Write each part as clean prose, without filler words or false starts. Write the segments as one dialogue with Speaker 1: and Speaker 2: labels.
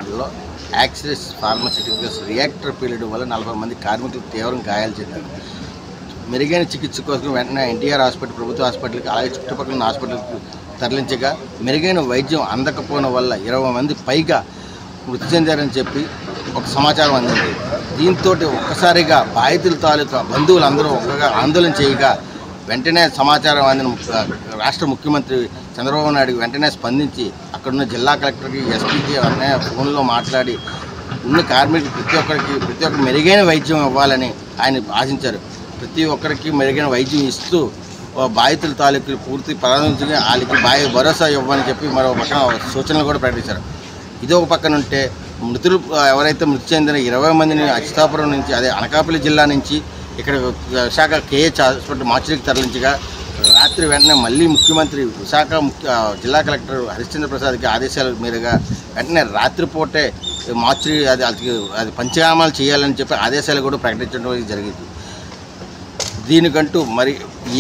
Speaker 1: Axis pharmaceuticals reactor పేలడం వల్ల 40 మంది కార్మికులు తీవ్రంగా గాయాలు చెందారు. మెరుగైన చికిత్స కోసం వెంటనే ఎన్టీఆర్ హాస్పిటల్, ప్రభుత్వ హాస్పిటల్కి, అలాగే చుట్టుపక్కల హాస్పిటల్కి తరలించగా మెరుగైన వైద్యం అందకపోవడం వల్ల 20 మంది పైగా మృతి చెందారని చెప్పి ఒక సమాచారం అందింది. దీంతో ఒక్కసారిగా బాధితుల తాలూకా బంధువులందరూ ఒక్కగా ఆందోళన చేయగా వెంటనే సమాచారం అందిన రాష్ట్ర ముఖ్యమంత్రి చంద్రబాబు నాయుడు వెంటనే స్పందించి అక్కడున్న జిల్లా కలెక్టర్కి, ఎస్పీకి వెంటనే ఫోన్లో మాట్లాడి ఉన్న కార్మికులు ప్రతి ఒక్కరికి మెరుగైన వైద్యం ఇవ్వాలని ఆయన ఆశించారు. ప్రతి ఒక్కరికి మెరుగైన వైద్యం ఇస్తూ బాధితుల తాలూకులు పూర్తి పరామర్శించి వాళ్ళకి భరోసా ఇవ్వమని చెప్పి మరో పక్కన సూచనలు కూడా ప్రకటించారు. ఇది ఒక పక్కన ఉంటే మృతులు ఎవరైతే మృతి చెందిన 20 మందిని అచ్యుతాపురం నుంచి, అదే అనకాపల్లి జిల్లా నుంచి ఇక్కడ విశాఖ కేహెచ్ హాస్పిటల్ మార్చికి తరలించగా రాత్రి వెంటనే మళ్ళీ ముఖ్యమంత్రి విశాఖ జిల్లా కలెక్టర్ హరిశ్చంద్ర ప్రసాద్కి ఆదేశాల మీదుగా వెంటనే రాత్రిపూటే మార్చి అది పంచనామాలు చేయాలని చెప్పి ఆదేశాలు కూడా ప్రకటించడం జరిగింది. దీనికంటూ మరి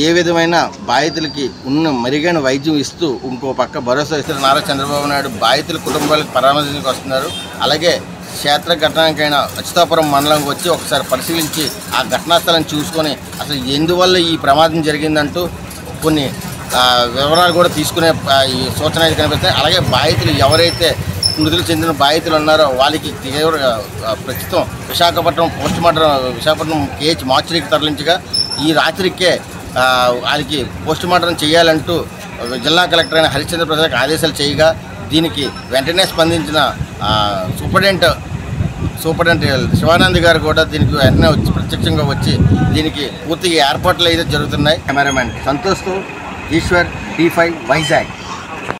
Speaker 1: ఏ విధమైన బాధితులకి ఉన్న మెరుగైన వైద్యం ఇస్తూ ఇంకో పక్క భరోసా ఇస్తున్న నారా చంద్రబాబు నాయుడు బాధితుల కుటుంబాలకు పరామర్శించడానికి వస్తున్నారు. అలాగే క్షేత్ర ఘటనకైన అచ్యుతాపురం మండలంకి వచ్చి ఒకసారి పరిశీలించి ఆ ఘటనా స్థలం చూసుకొని అసలు ఎందువల్ల ఈ ప్రమాదం జరిగిందంటూ కొన్ని వివరాలు కూడా తీసుకునే ఈ సూచన అయితే కనిపిస్తాయి. అలాగే బాధితులు ఎవరైతే మృతులు చెందిన బాధితులు ఉన్నారో వాళ్ళకి ప్రస్తుతం విశాఖపట్నం కేహెచ్ మార్చికి తరలించగా ఈ రాత్రికే వాళ్ళకి పోస్టుమార్టం చేయాలంటూ జిల్లా కలెక్టర్ అయిన హరిశ్చంద్ర ప్రసాద్కి ఆదేశాలు చేయగా దీనికి వెంటనే స్పందించిన సూపరింటెండెంట్ శివానంద్ గారు కూడా దీనికి వెంటనే ప్రత్యక్షంగా వచ్చి దీనికి పూర్తిగా ఏర్పాట్లు అయితే జరుగుతున్నాయి. కెమెరామెన్ సంతోష్తో ఈశ్వర్, T5 వైజాగ్.